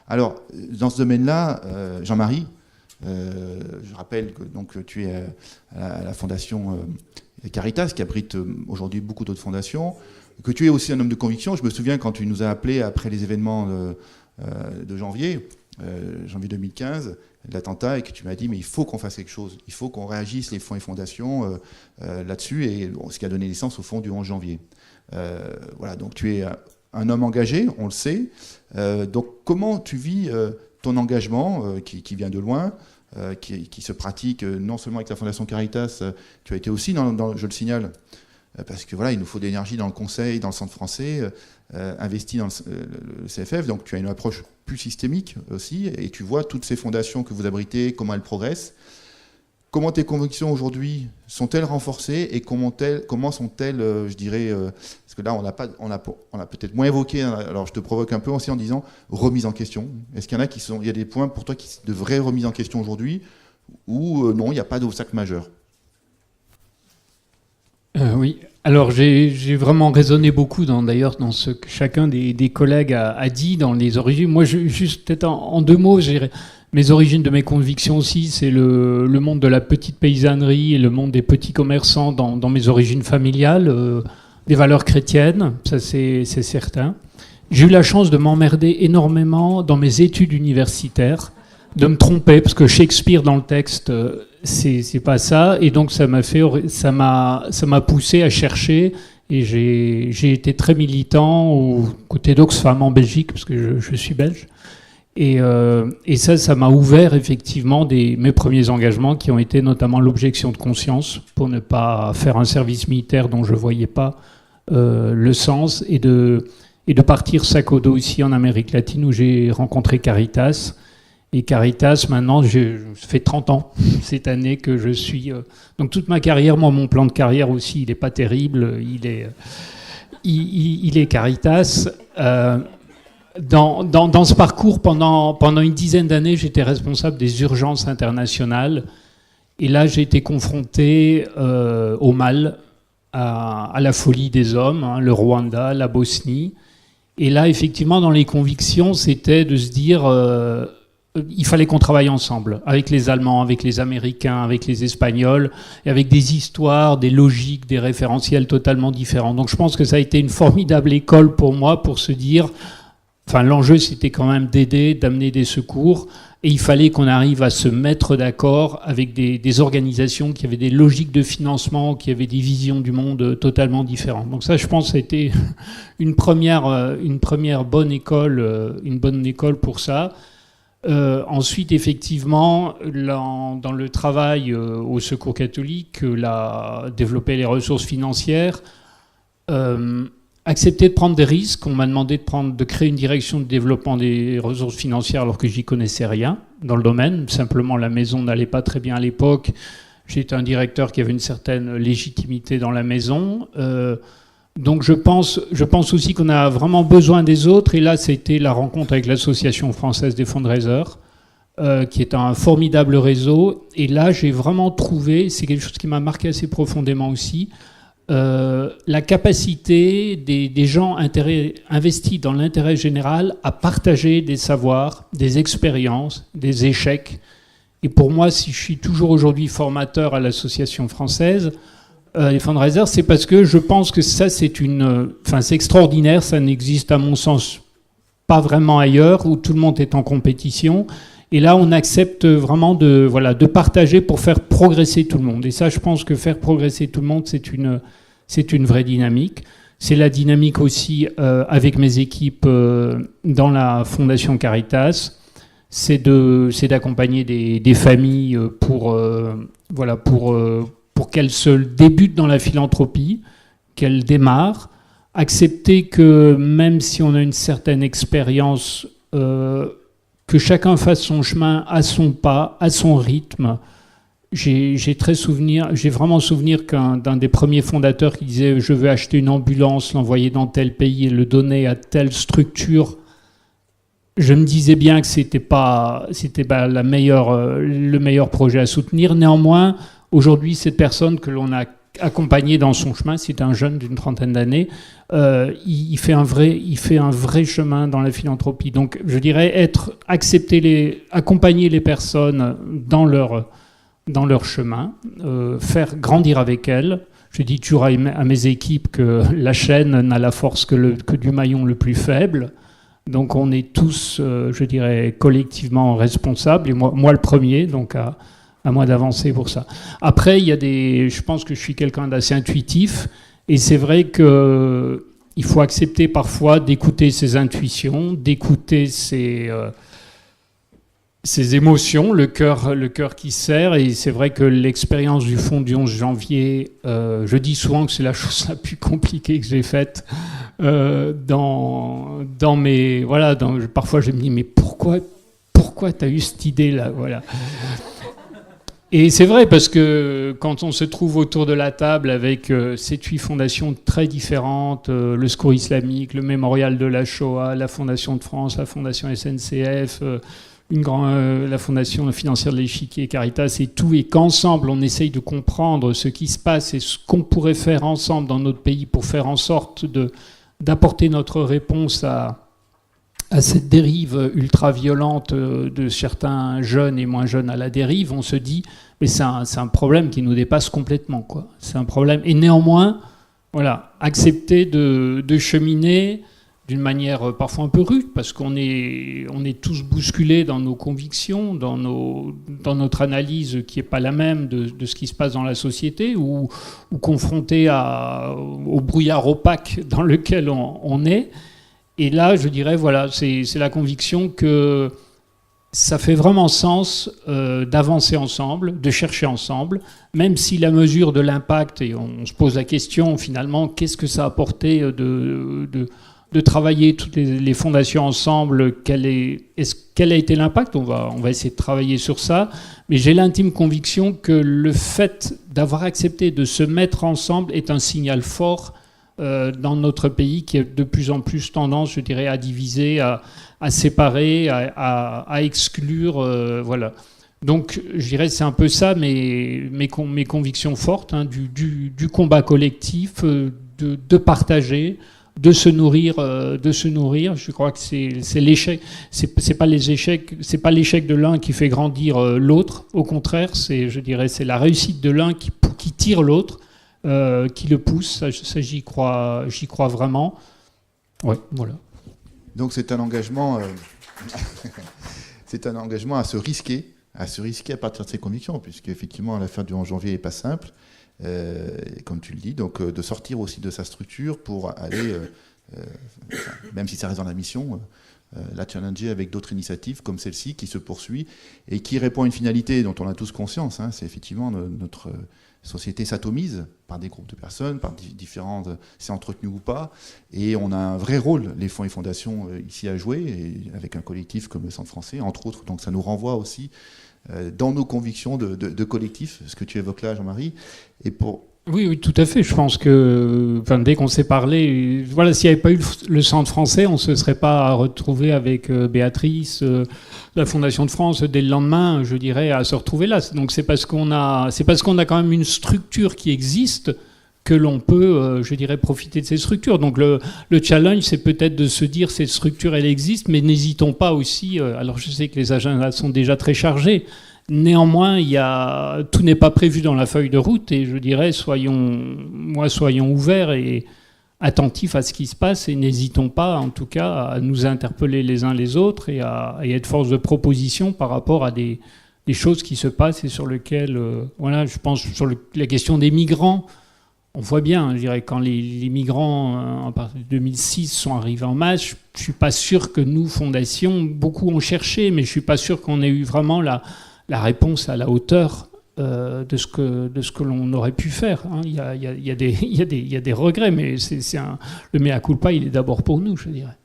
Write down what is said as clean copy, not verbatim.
Alors, dans ce domaine-là, Jean-Marie, je rappelle que donc, tu es à la fondation Caritas, qui abrite aujourd'hui beaucoup d'autres fondations, que tu es aussi un homme de conviction. Je me souviens quand tu nous as appelés après les événements de janvier 2015, de l'attentat, et que tu m'as dit mais il faut qu'on fasse quelque chose, il faut qu'on réagisse, les fonds et fondations, là-dessus, et ce qui a donné naissance au fond du 11 janvier. Voilà, donc tu es un homme engagé, on le sait. Donc comment tu vis ton engagement qui vient de loin, qui se pratique non seulement avec la Fondation Caritas, tu as été aussi, je le signale, parce que voilà, il nous faut de l'énergie dans le conseil, dans le centre français, investi dans le CFF, donc tu as une approche plus systémique aussi, et tu vois toutes ces fondations que vous abritez, comment elles progressent. Comment tes convictions aujourd'hui sont-elles renforcées et comment sont-elles, je dirais, parce que là on a peut-être moins évoqué, alors je te provoque un peu aussi en disant remise en question. Est-ce qu'il y en a il y a des points pour toi de vraies remises en question aujourd'hui ou non, il n'y a pas d'obstacle majeur? Oui, alors j'ai vraiment raisonné beaucoup d'ailleurs dans ce que chacun des collègues a dit dans les origines. Moi, juste peut-être en deux mots, je dirais, mes origines de mes convictions aussi, c'est le monde de la petite paysannerie et le monde des petits commerçants dans mes origines familiales, des valeurs chrétiennes, ça c'est certain. J'ai eu la chance de m'emmerder énormément dans mes études universitaires, de me tromper, parce que Shakespeare dans le texte, c'est pas ça, et donc ça m'a poussé à chercher, et j'ai été très militant aux côtés d'Oxfam en Belgique, parce que je suis belge, et ça m'a ouvert effectivement mes premiers engagements, qui ont été notamment l'objection de conscience, pour ne pas faire un service militaire dont je voyais pas le sens, et de partir sac au dos aussi en Amérique latine, où j'ai rencontré Caritas. Et Caritas, maintenant, ça fait 30 ans cette année que je suis... donc toute ma carrière, moi, mon plan de carrière aussi, il n'est pas terrible. Il est Caritas. Dans ce parcours, pendant une dizaine d'années, j'étais responsable des urgences internationales. Et là, j'ai été confronté au mal, à la folie des hommes, hein, le Rwanda, la Bosnie. Et là, effectivement, dans les convictions, c'était de se dire... il fallait qu'on travaille ensemble, avec les Allemands, avec les Américains, avec les Espagnols, et avec des histoires, des logiques, des référentiels totalement différents. Donc je pense que ça a été une formidable école pour moi pour se dire, enfin l'enjeu c'était quand même d'aider, d'amener des secours, et il fallait qu'on arrive à se mettre d'accord avec des organisations qui avaient des logiques de financement, qui avaient des visions du monde totalement différentes. Donc ça, je pense, ça a été une première bonne école pour ça. Ensuite, effectivement, dans le travail au Secours catholique, développer les ressources financières, accepter de prendre des risques. On m'a demandé de créer une direction de développement des ressources financières alors que j'y connaissais rien dans le domaine. Simplement, la maison n'allait pas très bien à l'époque. J'étais un directeur qui avait une certaine légitimité dans la maison. Donc je pense aussi qu'on a vraiment besoin des autres. Et là, c'était la rencontre avec l'Association française des fundraisers, qui est un formidable réseau. Et là, j'ai vraiment trouvé, c'est quelque chose qui m'a marqué assez profondément aussi, la capacité des gens investis dans l'intérêt général à partager des savoirs, des expériences, des échecs. Et pour moi, si je suis toujours aujourd'hui formateur à l'Association française, les fundraisers, c'est parce que je pense que ça, c'est extraordinaire. Ça n'existe, à mon sens, pas vraiment ailleurs, où tout le monde est en compétition. Et là, on accepte vraiment de partager pour faire progresser tout le monde. Et ça, je pense que faire progresser tout le monde, c'est une vraie dynamique. C'est la dynamique aussi avec mes équipes dans la Fondation Caritas. C'est d'accompagner des familles pour qu'elles se débutent dans la philanthropie, qu'elles démarrent, accepter que même si on a une certaine expérience, que chacun fasse son chemin à son pas, à son rythme. J'ai vraiment souvenir d'un des premiers fondateurs qui disait « Je veux acheter une ambulance, l'envoyer dans tel pays et le donner à telle structure ». Je me disais bien que c'était pas le meilleur projet à soutenir. Néanmoins, aujourd'hui, cette personne que l'on a accompagné dans son chemin. C'est un jeune d'une trentaine d'années. Il fait un vrai chemin dans la philanthropie. Donc, je dirais accompagner les personnes dans leur chemin, faire grandir avec elles. Je dis toujours à mes équipes que la chaîne n'a la force que du maillon le plus faible. Donc on est tous, je dirais, collectivement responsables, et moi le premier, donc à moi d'avancer pour ça. Après, je pense que je suis quelqu'un d'assez intuitif, et c'est vrai qu'il faut accepter parfois d'écouter ses intuitions, d'écouter ses émotions, le cœur qui serre. Et c'est vrai que l'expérience du fonds du 11 janvier, je dis souvent que c'est la chose la plus compliquée que j'ai faite dans mes... Voilà, parfois je me dis, mais pourquoi tu as eu cette idée-là, voilà. Et c'est vrai, parce que quand on se trouve autour de la table avec 7-8 fondations très différentes, le Secours islamique, le Mémorial de la Shoah, la Fondation de France, la Fondation SNCF... la Fondation financière de l'Échiquier, Caritas et tout, et qu'ensemble on essaye de comprendre ce qui se passe et ce qu'on pourrait faire ensemble dans notre pays pour faire en sorte d'apporter notre réponse à cette dérive ultra-violente de certains jeunes et moins jeunes à la dérive, on se dit, mais c'est un problème qui nous dépasse complètement, quoi. C'est un problème. Et néanmoins, voilà, accepter de cheminer d'une manière parfois un peu rude, parce qu'on est tous bousculés dans nos convictions, dans notre analyse qui n'est pas la même de ce qui se passe dans la société, ou confrontés au brouillard opaque dans lequel on est. Et là, je dirais, voilà, c'est la conviction que ça fait vraiment sens d'avancer ensemble, de chercher ensemble, même si la mesure de l'impact, et on se pose la question finalement, qu'est-ce que ça a apporté de travailler toutes les fondations ensemble, quel a été l'impact, on va essayer de travailler sur ça, mais j'ai l'intime conviction que le fait d'avoir accepté de se mettre ensemble est un signal fort dans notre pays qui a de plus en plus tendance, je dirais, à diviser, à séparer, à exclure, voilà. Donc je dirais c'est un peu ça mes convictions fortes, hein, du combat collectif, de partager, de se nourrir. Je crois que c'est l'échec. C'est pas l'échec de l'un qui fait grandir l'autre. Au contraire, je dirais, c'est la réussite de l'un qui tire l'autre, qui le pousse. Ça, j'y crois vraiment. Ouais, voilà. Donc c'est un engagement, à se risquer à partir de ses convictions, puisque effectivement l'affaire du 11 janvier n'est pas simple. Comme tu le dis, donc de sortir aussi de sa structure pour aller, même si ça reste dans la mission, la challenger avec d'autres initiatives comme celle-ci qui se poursuit et qui répond à une finalité dont on a tous conscience, hein, c'est effectivement notre société s'atomise par des groupes de personnes, par différentes, c'est entretenu ou pas, et on a un vrai rôle, les fonds et fondations ici à jouer, et avec un collectif comme le Centre français, entre autres, donc ça nous renvoie aussi dans nos convictions de collectif, ce que tu évoques là, Jean-Marie. Et Oui, tout à fait. Je pense que dès qu'on s'est parlé, voilà, s'il n'y avait pas eu le Centre français, on ne se serait pas retrouvé avec Béatrice, la Fondation de France, dès le lendemain, je dirais, à se retrouver là. Donc c'est parce qu'on a quand même une structure qui existe que l'on peut, je dirais, profiter de ces structures. Donc le challenge, c'est peut-être de se dire, cette structure, elle existe, mais n'hésitons pas aussi, alors je sais que les agendas sont déjà très chargés, néanmoins, tout n'est pas prévu dans la feuille de route, et je dirais, soyons ouverts et attentifs à ce qui se passe, et n'hésitons pas, en tout cas, à nous interpeller les uns les autres, et à être force de proposition par rapport à des choses qui se passent, et sur lesquelles, voilà, je pense, sur la question des migrants, on voit bien, je dirais, quand les migrants, en partir de 2006, sont arrivés en masse, je ne suis pas sûr que nous, Fondation, beaucoup ont cherché, mais je ne suis pas sûr qu'on ait eu vraiment la réponse à la hauteur de ce que l'on aurait pu faire. Hein. Il y a des regrets, mais le mea culpa, il est d'abord pour nous, je dirais.